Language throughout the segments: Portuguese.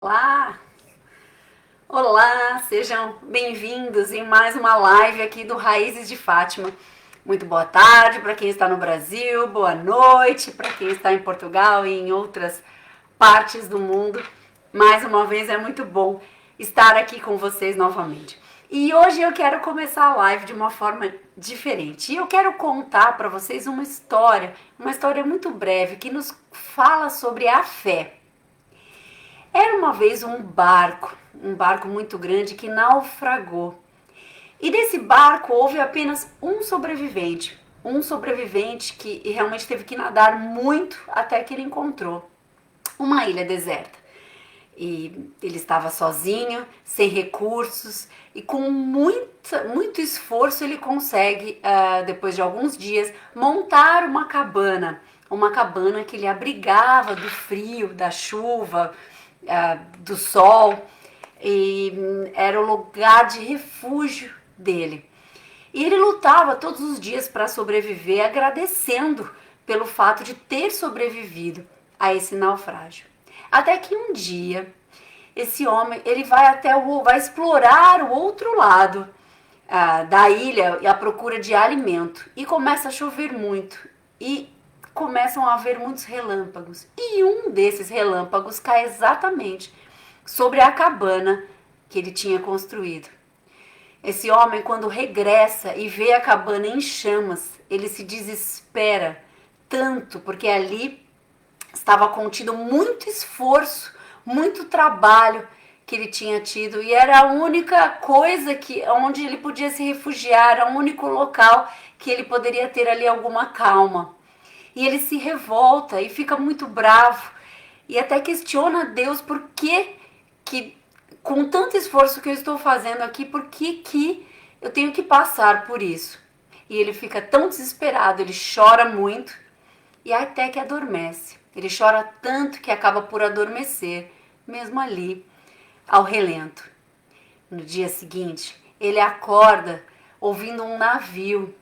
Olá! Olá, sejam bem-vindos em mais uma live aqui do Raízes de Fátima. Muito boa tarde para quem está no Brasil, boa noite para quem está em Portugal e em outras partes do mundo. Mais uma vez é muito bom estar aqui com vocês novamente. E hoje eu quero começar a live de uma forma diferente. E eu quero contar para vocês uma história muito breve que nos fala sobre a fé. Era uma vez um barco muito grande que naufragou. E desse barco houve apenas um sobrevivente que realmente teve que nadar muito até que ele encontrou uma ilha deserta. E ele estava sozinho, sem recursos, e com muito esforço ele consegue, depois de alguns dias, montar uma cabana que lhe abrigava do frio, da chuva, do sol, e era o lugar de refúgio dele. E ele lutava todos os dias para sobreviver, agradecendo pelo fato de ter sobrevivido a esse naufrágio. Até que um dia esse homem ele vai explorar o outro lado da ilha à procura de alimento, e começa a chover muito e começam a haver muitos relâmpagos, e um desses relâmpagos cai exatamente sobre a cabana que ele tinha construído. Esse homem, quando regressa e vê a cabana em chamas, ele se desespera tanto, porque ali estava contido muito esforço, muito trabalho que ele tinha tido, e era a única coisa onde ele podia se refugiar, era o único local que ele poderia ter ali alguma calma. E ele se revolta e fica muito bravo e até questiona Deus por que com tanto esforço que eu estou fazendo aqui, por que eu tenho que passar por isso? E ele fica tão desesperado, ele chora muito e até que adormece. Ele chora tanto que acaba por adormecer, mesmo ali, ao relento. No dia seguinte, ele acorda ouvindo um navio.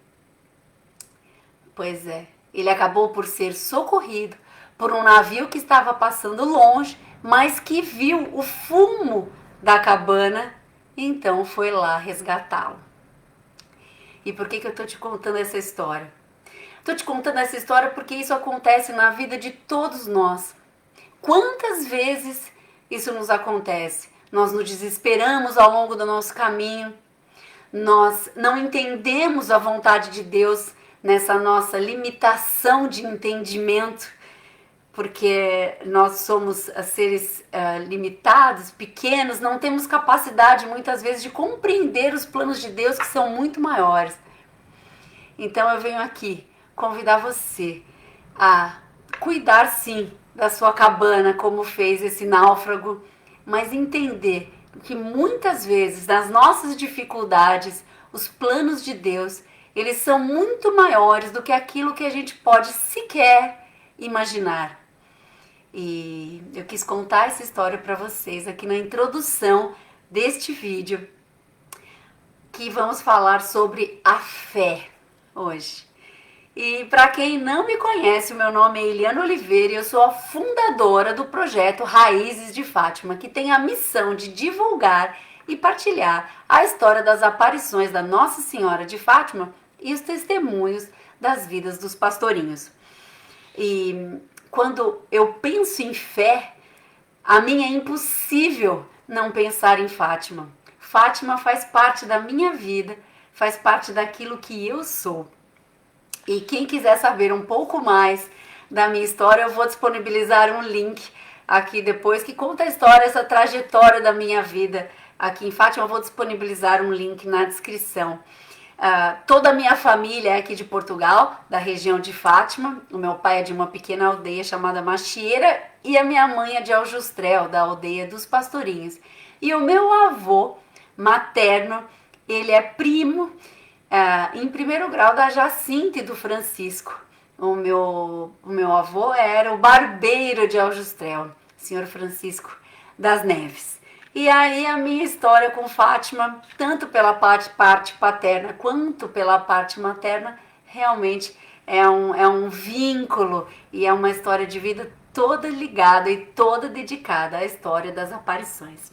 Pois é, ele acabou por ser socorrido por um navio que estava passando longe, mas que viu o fumo da cabana e então foi lá resgatá-lo. E por que eu estou te contando essa história? Estou te contando essa história porque isso acontece na vida de todos nós. Quantas vezes isso nos acontece? Nós nos desesperamos ao longo do nosso caminho, nós não entendemos a vontade de Deus nessa nossa limitação de entendimento, porque nós somos seres limitados, pequenos, não temos capacidade muitas vezes de compreender os planos de Deus, que são muito maiores. Então eu venho aqui convidar você a cuidar sim da sua cabana, como fez esse náufrago, mas entender que muitas vezes nas nossas dificuldades, os planos de Deus, eles são muito maiores do que aquilo que a gente pode sequer imaginar. E eu quis contar essa história para vocês aqui na introdução deste vídeo, que vamos falar sobre a fé hoje. E para quem não me conhece, o meu nome é Eliana Oliveira e eu sou a fundadora do projeto Raízes de Fátima, que tem a missão de divulgar e partilhar a história das aparições da Nossa Senhora de Fátima e os testemunhos das vidas dos pastorinhos. E quando eu penso em fé, a mim é impossível não pensar em Fátima. Fátima faz parte da minha vida, faz parte daquilo que eu sou. E quem quiser saber um pouco mais da minha história, eu vou disponibilizar um link aqui depois que conta a história, essa trajetória da minha vida aqui em Fátima. Eu vou disponibilizar um link na descrição. Toda a minha família é aqui de Portugal, da região de Fátima. O meu pai é de uma pequena aldeia chamada Machieira e a minha mãe é de Aljustrel, da aldeia dos Pastorinhos. E o meu avô materno, ele é primo em primeiro grau da Jacinta e do Francisco. O meu avô era o barbeiro de Aljustrel, senhor Francisco das Neves. E aí a minha história com Fátima, tanto pela parte paterna quanto pela parte materna, realmente é um vínculo e é uma história de vida toda ligada e toda dedicada à história das aparições.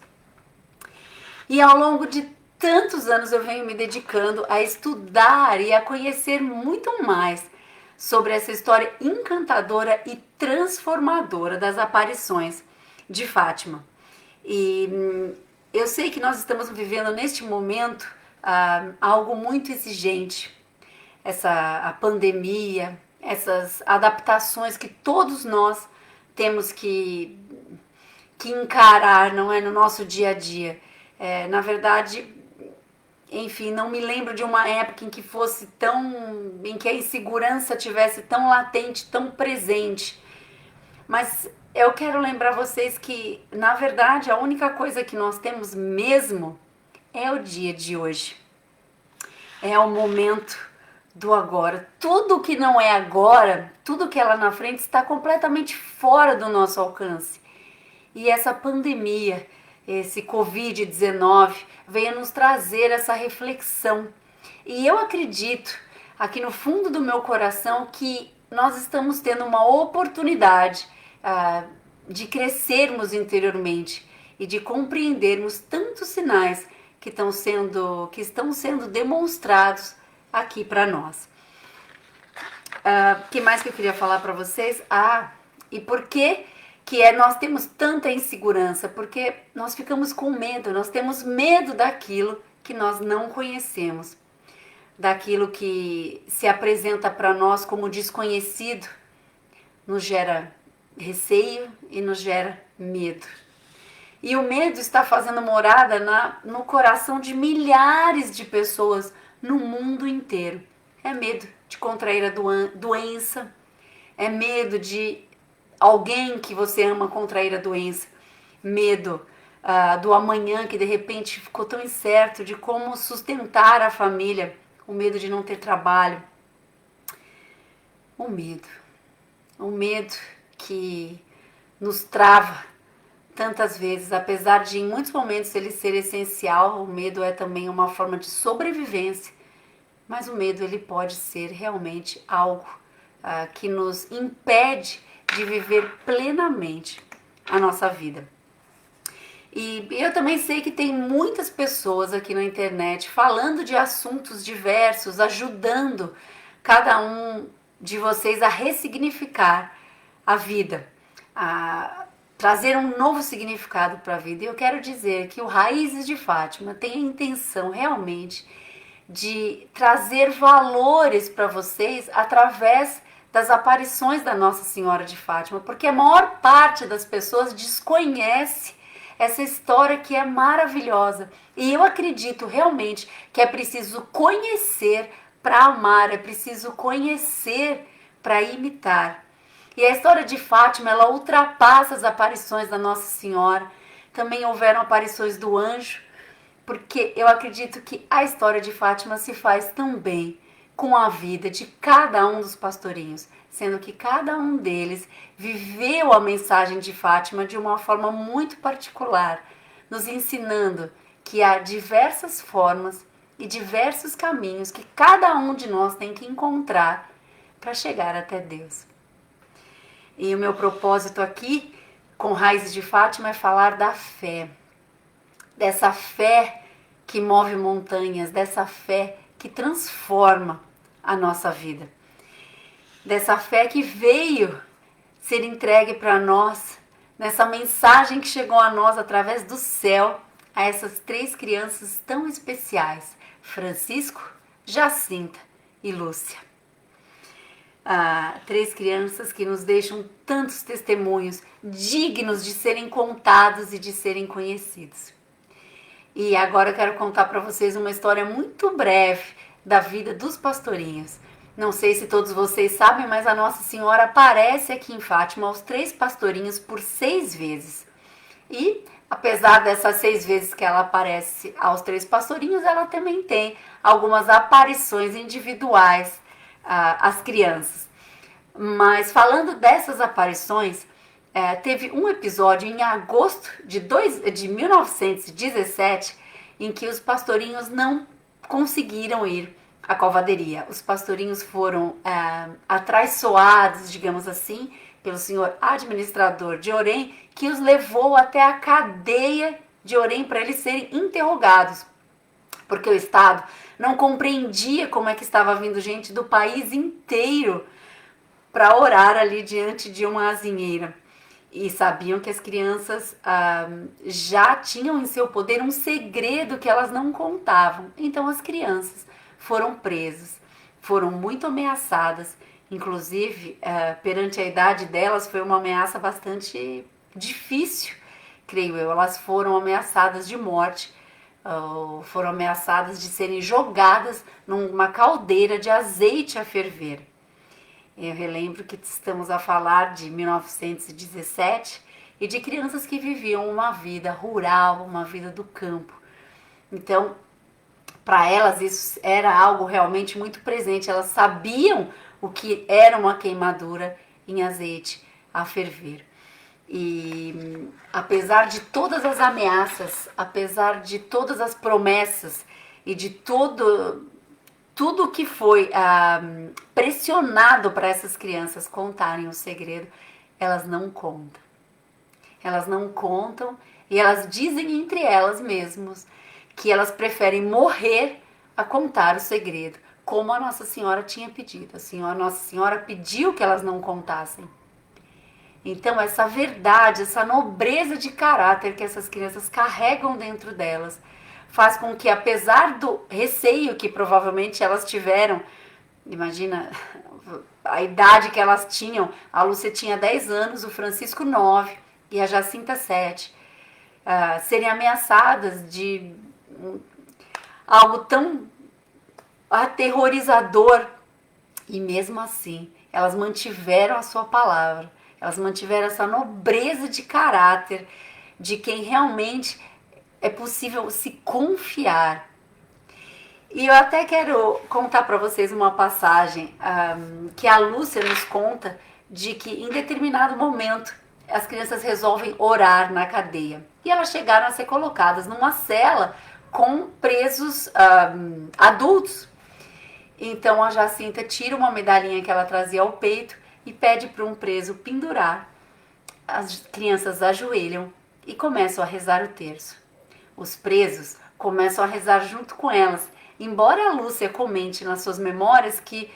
E ao longo de tantos anos eu venho me dedicando a estudar e a conhecer muito mais sobre essa história encantadora e transformadora das aparições de Fátima. E eu sei que nós estamos vivendo neste momento algo muito exigente, a pandemia, essas adaptações que todos nós temos que encarar, não é, no nosso dia a dia. Na verdade, enfim, não me lembro de uma época em que em que a insegurança tivesse tão latente, tão presente. Mas eu quero lembrar vocês que, na verdade, a única coisa que nós temos mesmo é o dia de hoje. É o momento do agora. Tudo que não é agora, tudo que é lá na frente está completamente fora do nosso alcance. E essa pandemia, esse Covid-19, veio nos trazer essa reflexão. E eu acredito, aqui no fundo do meu coração, que nós estamos tendo uma oportunidade de crescermos interiormente e de compreendermos tantos sinais que estão sendo demonstrados aqui para nós. O que mais que eu queria falar para vocês? E por que nós temos tanta insegurança? Porque nós ficamos com medo, nós temos medo daquilo que nós não conhecemos, daquilo que se apresenta para nós como desconhecido, nos gera receio e nos gera medo. E o medo está fazendo morada no coração de milhares de pessoas no mundo inteiro. É medo de contrair a doença, é medo de alguém que você ama contrair a doença, medo do amanhã que de repente ficou tão incerto de como sustentar a família, o medo de não ter trabalho, o medo que nos trava tantas vezes, apesar de em muitos momentos ele ser essencial. O medo é também uma forma de sobrevivência, mas o medo ele pode ser realmente algo que nos impede de viver plenamente a nossa vida. E eu também sei que tem muitas pessoas aqui na internet falando de assuntos diversos, ajudando cada um de vocês a ressignificar a vida, a trazer um novo significado para a vida. E eu quero dizer que o Raízes de Fátima tem a intenção realmente de trazer valores para vocês através das aparições da Nossa Senhora de Fátima, porque a maior parte das pessoas desconhece essa história que é maravilhosa. E eu acredito realmente que é preciso conhecer para amar, é preciso conhecer para imitar. E a história de Fátima, ela ultrapassa as aparições da Nossa Senhora. Também houveram aparições do anjo, porque eu acredito que a história de Fátima se faz também com a vida de cada um dos pastorinhos, sendo que cada um deles viveu a mensagem de Fátima de uma forma muito particular, nos ensinando que há diversas formas e diversos caminhos que cada um de nós tem que encontrar para chegar até Deus. E o meu propósito aqui com Raízes de Fátima é falar da fé, dessa fé que move montanhas, dessa fé que transforma a nossa vida, dessa fé que veio ser entregue para nós, nessa mensagem que chegou a nós através do céu, a essas 3 crianças tão especiais, Francisco, Jacinta e Lúcia. 3 crianças que nos deixam tantos testemunhos dignos de serem contados e de serem conhecidos. E agora eu quero contar para vocês uma história muito breve da vida dos pastorinhos. Não sei se todos vocês sabem, mas a Nossa Senhora aparece aqui em Fátima aos 3 pastorinhos por 6 vezes. E apesar dessas 6 vezes que ela aparece aos 3 pastorinhos, ela também tem algumas aparições individuais às crianças. Mas falando dessas aparições, teve um episódio em agosto de 1917 em que os pastorinhos não conseguiram ir à Covadeiria. Os pastorinhos foram atraiçoados, digamos assim, pelo senhor administrador de Orem, que os levou até a cadeia de Orem para eles serem interrogados, porque o Estado não compreendia como é que estava vindo gente do país inteiro para orar ali diante de uma azinheira. E sabiam que as crianças já tinham em seu poder um segredo que elas não contavam. Então as crianças foram presas, foram muito ameaçadas. Inclusive, perante a idade delas, foi uma ameaça bastante difícil, creio eu. Elas foram ameaçadas de morte, foram ameaçadas de serem jogadas numa caldeira de azeite a ferver. Eu relembro que estamos a falar de 1917 e de crianças que viviam uma vida rural, uma vida do campo. Então, para elas isso era algo realmente muito presente. Elas sabiam o que era uma queimadura em azeite a ferver. E apesar de todas as ameaças, apesar de todas as promessas e de tudo que foi pressionado para essas crianças contarem o segredo, elas não contam. Elas não contam e elas dizem entre elas mesmas que elas preferem morrer a contar o segredo, como a Nossa Senhora tinha pedido. A Nossa Senhora pediu que elas não contassem. Então, essa verdade, essa nobreza de caráter que essas crianças carregam dentro delas, faz com que, apesar do receio que provavelmente elas tiveram, imagina a idade que elas tinham, a Lúcia tinha 10 anos, o Francisco 9 e a Jacinta 7, serem ameaçadas de algo tão aterrorizador, e mesmo assim elas mantiveram a sua palavra, elas mantiveram essa nobreza de caráter de quem realmente é possível se confiar. E eu até quero contar para vocês uma passagem que a Lúcia nos conta, de que em determinado momento as crianças resolvem orar na cadeia. E elas chegaram a ser colocadas numa cela com presos adultos. Então a Jacinta tira uma medalhinha que ela trazia ao peito e pede para um preso pendurar. As crianças ajoelham e começam a rezar o terço. Os presos começam a rezar junto com elas, embora a Lúcia comente nas suas memórias que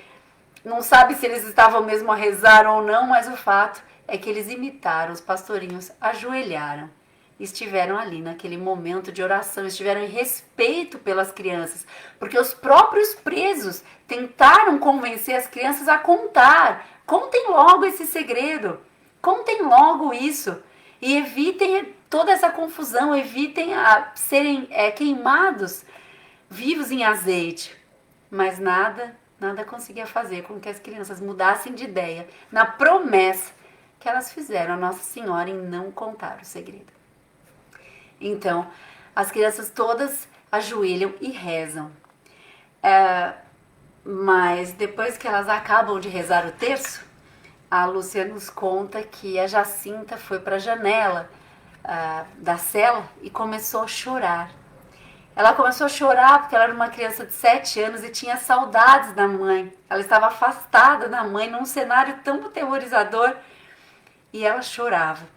não sabe se eles estavam mesmo a rezar ou não, mas o fato é que eles imitaram, os pastorinhos ajoelharam, estiveram ali naquele momento de oração, estiveram em respeito pelas crianças, porque os próprios presos tentaram convencer as crianças a contar. Contem logo esse segredo, contem logo isso e evitem toda essa confusão, evitem serem queimados vivos em azeite. Mas nada conseguia fazer com que as crianças mudassem de ideia na promessa que elas fizeram a Nossa Senhora em não contar o segredo. Então, as crianças todas ajoelham e rezam. Mas depois que elas acabam de rezar o terço, a Lúcia nos conta que a Jacinta foi para a janela da cela e começou a chorar. Ela começou a chorar porque ela era uma criança de 7 anos e tinha saudades da mãe. Ela estava afastada da mãe num cenário tão aterrorizador e ela chorava.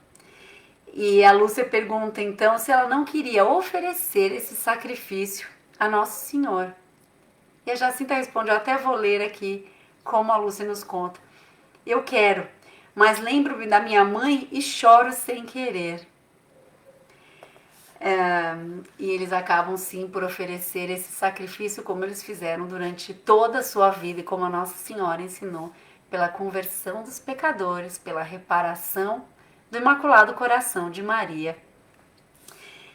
E a Lúcia pergunta então se ela não queria oferecer esse sacrifício a Nosso Senhor. E a Jacinta responde, eu até vou ler aqui como a Lúcia nos conta. Eu quero, mas lembro-me da minha mãe e choro sem querer. E eles acabam sim por oferecer esse sacrifício como eles fizeram durante toda a sua vida e como a Nossa Senhora ensinou, pela conversão dos pecadores, pela reparação do Imaculado Coração de Maria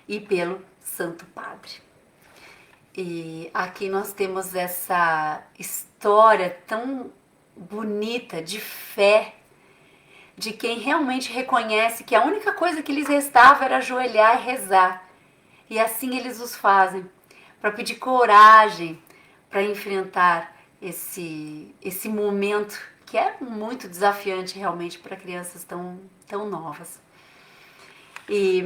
e pelo Santo Padre. E aqui nós temos essa história tão bonita de fé, de quem realmente reconhece que a única coisa que lhes restava era ajoelhar e rezar. E assim eles os fazem, para pedir coragem, para enfrentar esse momento que é muito desafiante realmente para crianças tão novas. E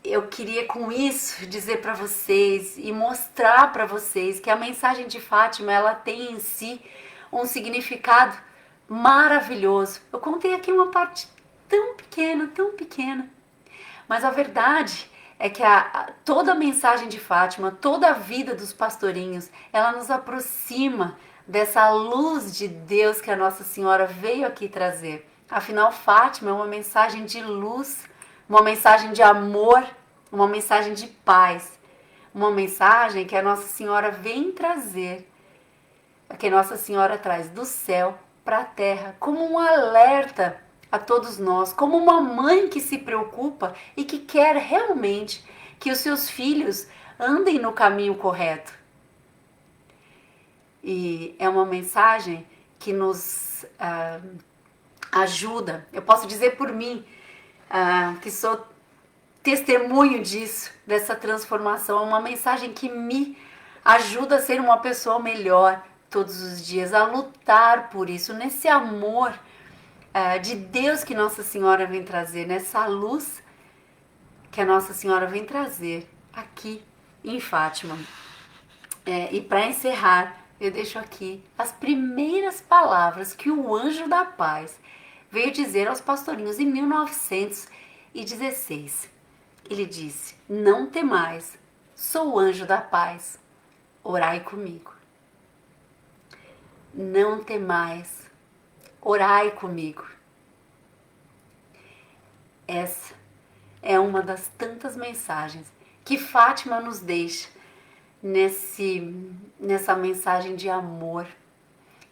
eu queria com isso dizer para vocês e mostrar para vocês que a mensagem de Fátima ela tem em si um significado maravilhoso. Eu contei aqui uma parte tão pequena, mas a verdade é que toda a mensagem de Fátima, toda a vida dos pastorinhos, ela nos aproxima dessa luz de Deus que a Nossa Senhora veio aqui trazer. Afinal, Fátima é uma mensagem de luz, uma mensagem de amor, uma mensagem de paz, uma mensagem que a Nossa Senhora vem trazer, que a Nossa Senhora traz do céu para a terra, como um alerta a todos nós, como uma mãe que se preocupa e que quer realmente que os seus filhos andem no caminho correto. E é uma mensagem que nos ajuda. Eu posso dizer por mim, que sou testemunho disso, dessa transformação. É uma mensagem que me ajuda a ser uma pessoa melhor todos os dias, a lutar por isso, nesse amor de Deus que Nossa Senhora vem trazer, nessa luz que a Nossa Senhora vem trazer aqui em Fátima. E para encerrar, eu deixo aqui as primeiras palavras que o anjo da paz veio dizer aos pastorinhos em 1916. Ele disse: não temais, sou o anjo da paz, orai comigo. Não temais, orai comigo. Essa é uma das tantas mensagens que Fátima nos deixa nessa mensagem de amor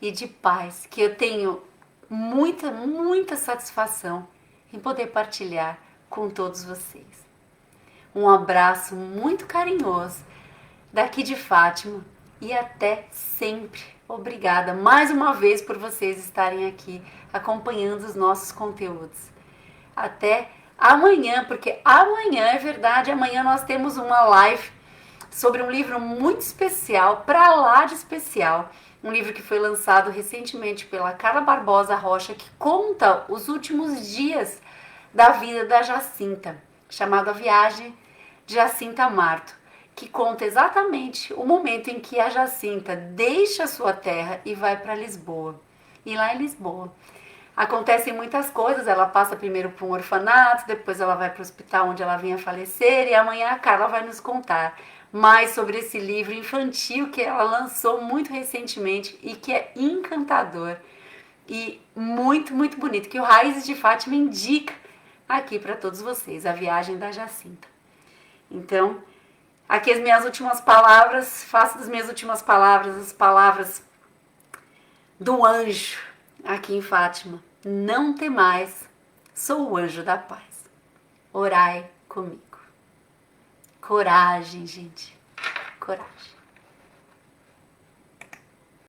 e de paz, que eu tenho muita satisfação em poder partilhar com todos vocês. Um abraço muito carinhoso daqui de Fátima e até sempre. Obrigada mais uma vez por vocês estarem aqui acompanhando os nossos conteúdos. Até amanhã, porque amanhã é verdade, amanhã nós temos uma live sobre um livro muito especial, para lá de especial, um livro que foi lançado recentemente pela Carla Barbosa Rocha, que conta os últimos dias da vida da Jacinta, chamado A Viagem de Jacinta Marto, que conta exatamente o momento em que a Jacinta deixa a sua terra e vai para Lisboa. E lá em Lisboa acontecem muitas coisas. Ela passa primeiro por um orfanato, depois ela vai para o hospital onde ela vinha a falecer, e amanhã a Carla vai nos contar mais sobre esse livro infantil que ela lançou muito recentemente e que é encantador e muito bonito, que o Raízes de Fátima indica aqui para todos vocês, A Viagem da Jacinta. Então, aqui as minhas últimas palavras, faço das minhas últimas palavras as palavras do anjo aqui em Fátima. Não temais, sou o anjo da paz. Orai comigo. Coragem, gente. Coragem.